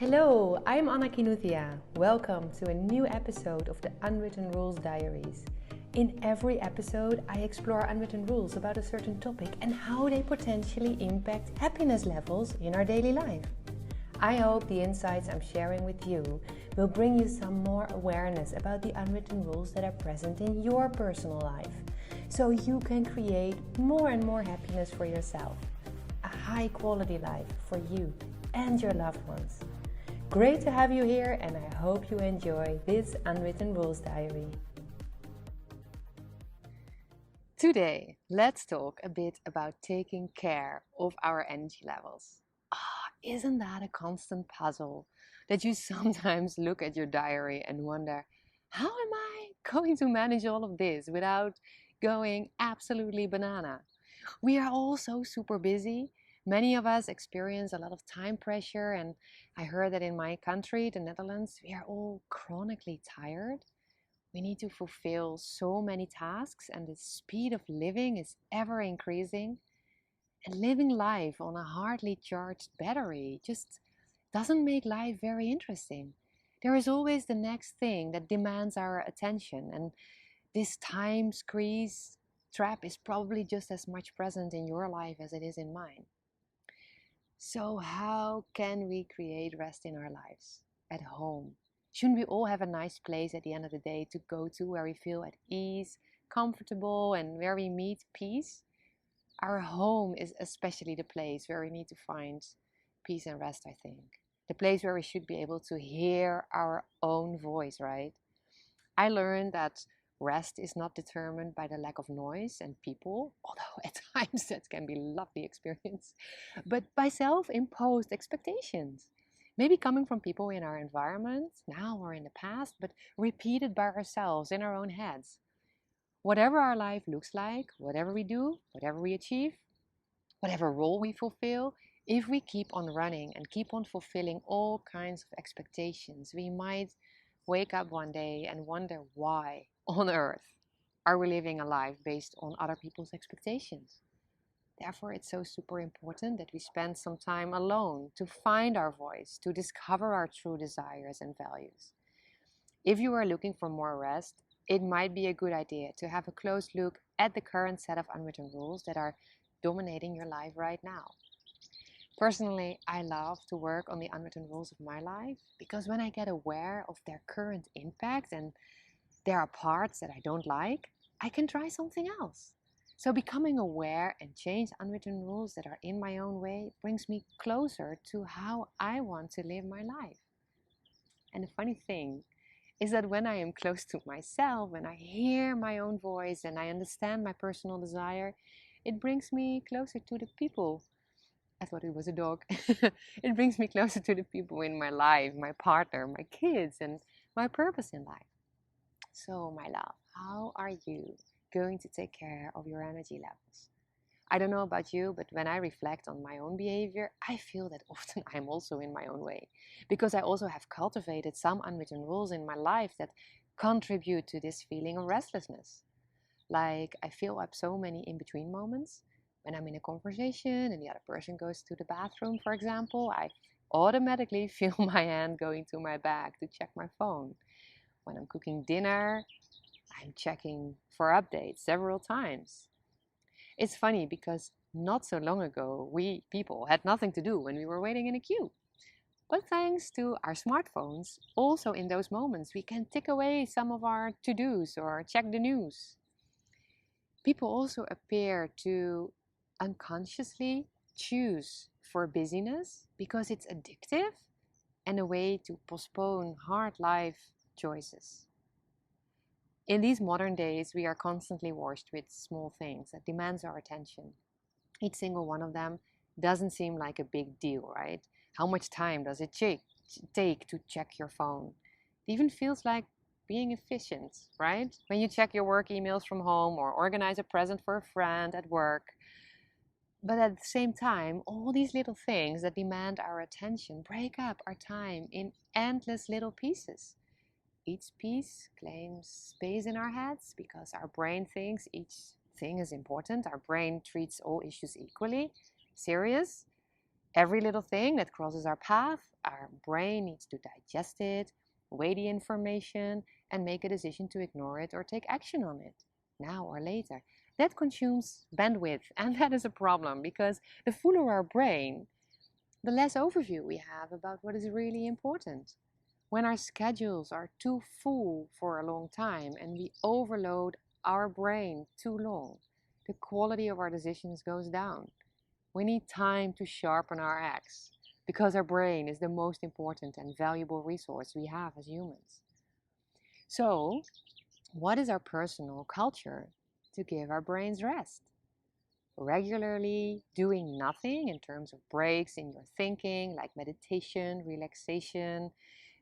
Hello, I'm Anna Kinuthia. Welcome to a new episode of the Unwritten Rules Diaries. In every episode, I explore unwritten rules about a certain topic and how they potentially impact happiness levels in our daily life. I hope the insights I'm sharing with you will bring you some more awareness about the unwritten rules that are present in your personal life, so you can create more and more happiness for yourself, a high quality life for you and your loved ones. Great to have you here, and I hope you enjoy this Unwritten Rules Diary. Today, let's talk a bit about taking care of our energy levels. Isn't that a constant puzzle that you sometimes look at your diary and wonder, how am I going to manage all of this without going absolutely banana? We are all so super busy. Many of us experience a lot of time pressure, and I heard that in my country, the Netherlands, we are all chronically tired. We need to fulfill so many tasks, and the speed of living is ever increasing. And living life on a hardly charged battery just doesn't make life very interesting. There is always the next thing that demands our attention, and this time squeeze trap is probably just as much present in your life as it is in mine. So how can we create rest in our lives? At home. Shouldn't we all have a nice place at the end of the day to go to where we feel at ease, comfortable, and where we meet peace? Our home is especially the place where we need to find peace and rest, I think. The place where we should be able to hear our own voice, right? I learned that rest is not determined by the lack of noise and people, although at times that can be a lovely experience, but by self-imposed expectations. Maybe coming from people in our environment, now or in the past, but repeated by ourselves in our own heads. Whatever our life looks like, whatever we do, whatever we achieve, whatever role we fulfill, if we keep on running and keep on fulfilling all kinds of expectations, we might wake up one day and wonder, why on earth are we living a life based on other people's expectations? Therefore, it's so super important that we spend some time alone to find our voice, to discover our true desires and values. If you are looking for more rest, it might be a good idea to have a close look at the current set of unwritten rules that are dominating your life right now. Personally, I love to work on the unwritten rules of my life because when I get aware of their current impact and there are parts that I don't like, I can try something else. So becoming aware and change unwritten rules that are in my own way brings me closer to how I want to live my life. And the funny thing is that when I am close to myself, when I hear my own voice and I understand my personal desire, it brings me closer to the people. I thought it was a dog. It brings me closer to the people in my life, my partner, my kids, and my purpose in life. So, my love, how are you going to take care of your energy levels? I don't know about you, but when I reflect on my own behavior, I feel that often I'm also in my own way. Because I also have cultivated some unwritten rules in my life that contribute to this feeling of restlessness. Like I fill up so many in-between moments. When I'm in a conversation and the other person goes to the bathroom, for example, I automatically feel my hand going to my bag to check my phone. When I'm cooking dinner, I'm checking for updates several times. It's funny because not so long ago, we people had nothing to do when we were waiting in a queue. But thanks to our smartphones, also in those moments, we can tick away some of our to-dos or check the news. People also appear to unconsciously choose for busyness because it's addictive and a way to postpone hard life choices. In these modern days, we are constantly washed with small things that demands our attention. Each single one of them doesn't seem like a big deal, right? How much time does it take to check your phone? It even feels like being efficient, right? When you check your work emails from home or organize a present for a friend at work. But at the same time, all these little things that demand our attention break up our time in endless little pieces. Each piece claims space in our heads because our brain thinks each thing is important. Our brain treats all issues equally serious. Every little thing that crosses our path, our brain needs to digest it, weigh the information, and make a decision to ignore it or take action on it, now or later. That consumes bandwidth, and that is a problem because the fuller our brain, the less overview we have about what is really important. When our schedules are too full for a long time and we overload our brain too long, the quality of our decisions goes down. We need time to sharpen our axe because our brain is the most important and valuable resource we have as humans. So, what is our personal culture to give our brains rest? Regularly doing nothing in terms of breaks in your thinking, like meditation, relaxation,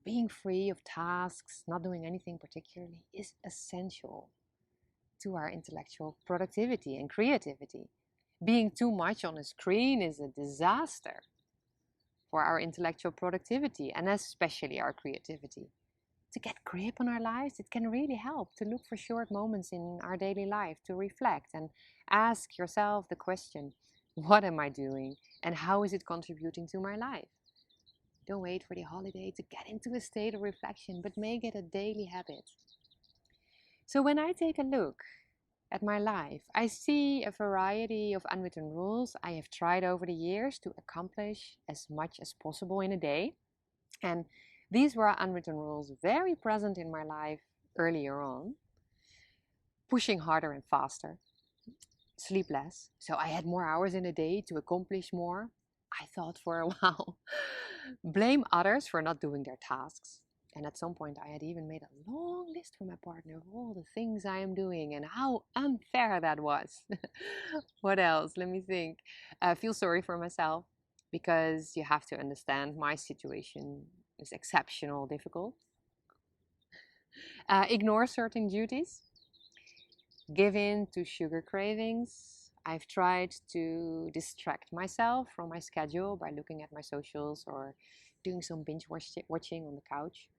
being free of tasks, not doing anything particularly, is essential to our intellectual productivity and creativity. Being too much on a screen is a disaster for our intellectual productivity and especially our creativity. To get grip on our lives, it can really help to look for short moments in our daily life to reflect and ask yourself the question, what am I doing and how is it contributing to my life? Don't wait for the holiday to get into a state of reflection, but make it a daily habit. So when I take a look at my life, I see a variety of unwritten rules I have tried over the years to accomplish as much as possible in a day. And these were unwritten rules very present in my life earlier on. Pushing harder and faster, sleep less, so I had more hours in a day to accomplish more. I thought for a while. Blame others for not doing their tasks. And at some point, I had even made a long list for my partner of all the things I am doing and how unfair that was. What else? Let me think. Feel sorry for myself because you have to understand my situation is exceptional, difficult. Ignore certain duties. Give in to sugar cravings. I've tried to distract myself from my schedule by looking at my socials or doing some binge watching on the couch.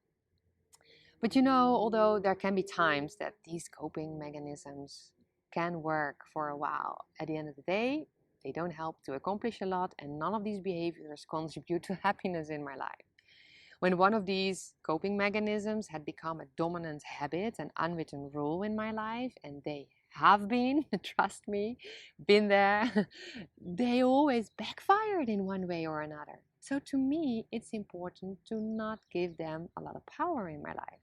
But although there can be times that these coping mechanisms can work for a while, at the end of the day, they don't help to accomplish a lot, and none of these behaviors contribute to happiness in my life. When one of these coping mechanisms had become a dominant habit, an unwritten rule in my life, and they have been, trust me, been there, they always backfired in one way or another. So to me, it's important to not give them a lot of power in my life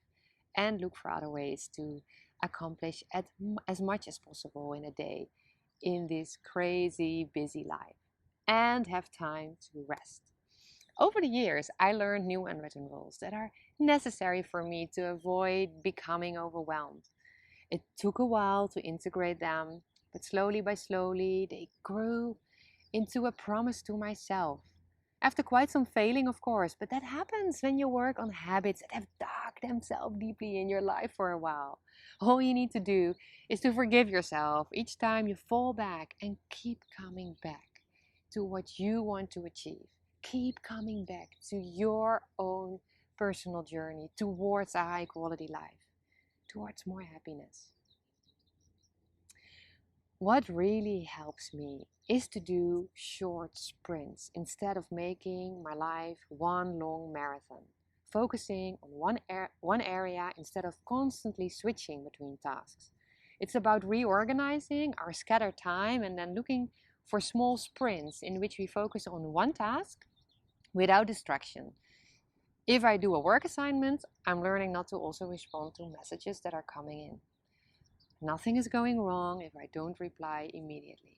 and look for other ways to accomplish as much as possible in a day in this crazy busy life and have time to rest. Over the years, I learned new unwritten rules that are necessary for me to avoid becoming overwhelmed. It took a while to integrate them, but slowly by slowly, they grew into a promise to myself. After quite some failing, of course, but that happens when you work on habits that have dug themselves deeply in your life for a while. All you need to do is to forgive yourself each time you fall back and keep coming back to what you want to achieve. Keep coming back to your own personal journey towards a high quality life, towards more happiness. What really helps me is to do short sprints instead of making my life one long marathon. Focusing on one area instead of constantly switching between tasks. It's about reorganizing our scattered time and then looking for small sprints in which we focus on one task without distraction. If I do a work assignment, I'm learning not to also respond to messages that are coming in. Nothing is going wrong if I don't reply immediately.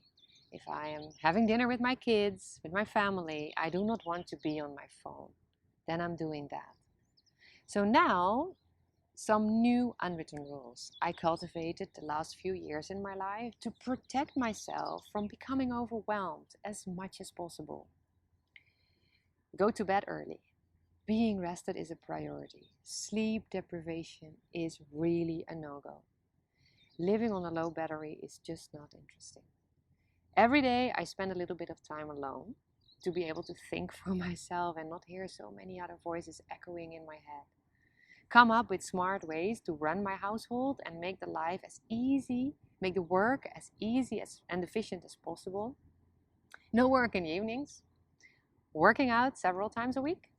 If I am having dinner with my kids, with my family, I do not want to be on my phone. Then I'm doing that. So now, some new unwritten rules I cultivated the last few years in my life to protect myself from becoming overwhelmed as much as possible. Go to bed early. Being rested is a priority. Sleep deprivation is really a no-go. Living on a low battery is just not interesting. Every day I spend a little bit of time alone to be able to think for myself and not hear so many other voices echoing in my head. Come up with smart ways to run my household and make the work as easy and efficient as possible. No work in the evenings. working out several times a week.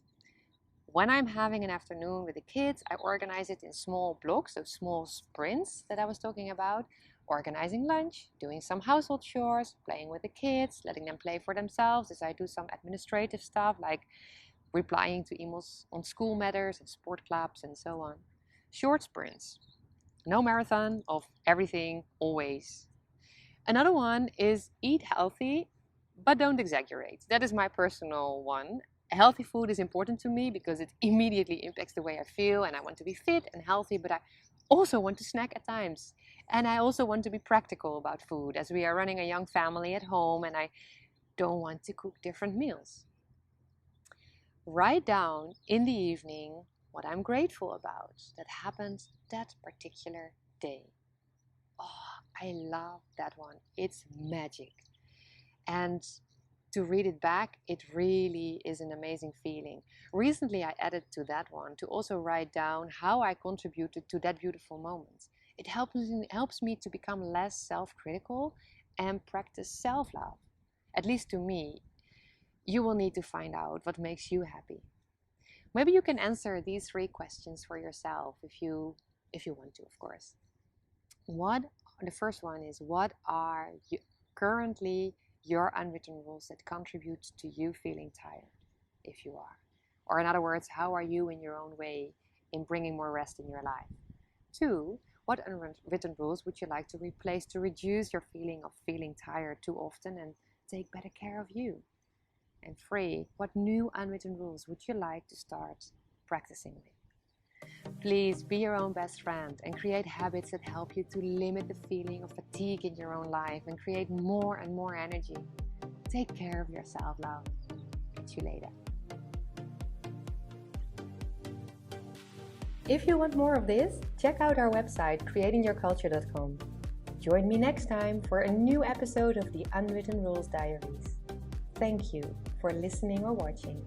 When I'm having an afternoon with the kids, I organize it in small blocks, so small sprints that I was talking about. Organizing lunch, doing some household chores, playing with the kids, letting them play for themselves as I do some administrative stuff like replying to emails on school matters and sport clubs and so on. Short sprints, no marathon of everything, always. Another one is eat healthy, but don't exaggerate. That is my personal one. Healthy food is important to me because it immediately impacts the way I feel, and I want to be fit and healthy, but I also want to snack at times. And I also want to be practical about food, as we are running a young family at home and I don't want to cook different meals. Write down in the evening what I'm grateful about that happened that particular day. Oh, I love that one. It's magic. And to read it back, it really is an amazing feeling. Recently, I added to that one to also write down how I contributed to that beautiful moment. It helps me to become less self-critical and practice self-love. At least to me, you will need to find out what makes you happy. Maybe you can answer these 3 questions for yourself if you want to, of course. The first one is, what are currently your unwritten rules that contribute to you feeling tired, if you are? Or in other words, how are you in your own way in bringing more rest in your life? 2, what unwritten rules would you like to replace to reduce your feeling of feeling tired too often and take better care of you? And 3, what new unwritten rules would you like to start practicing with? Please be your own best friend and create habits that help you to limit the feeling of fatigue in your own life and create more and more energy. Take care of yourself, love. Catch you later. If you want more of this, check out our website creatingyourculture.com. Join me next time for a new episode of the Unwritten Rules Diaries. Thank you for listening or watching.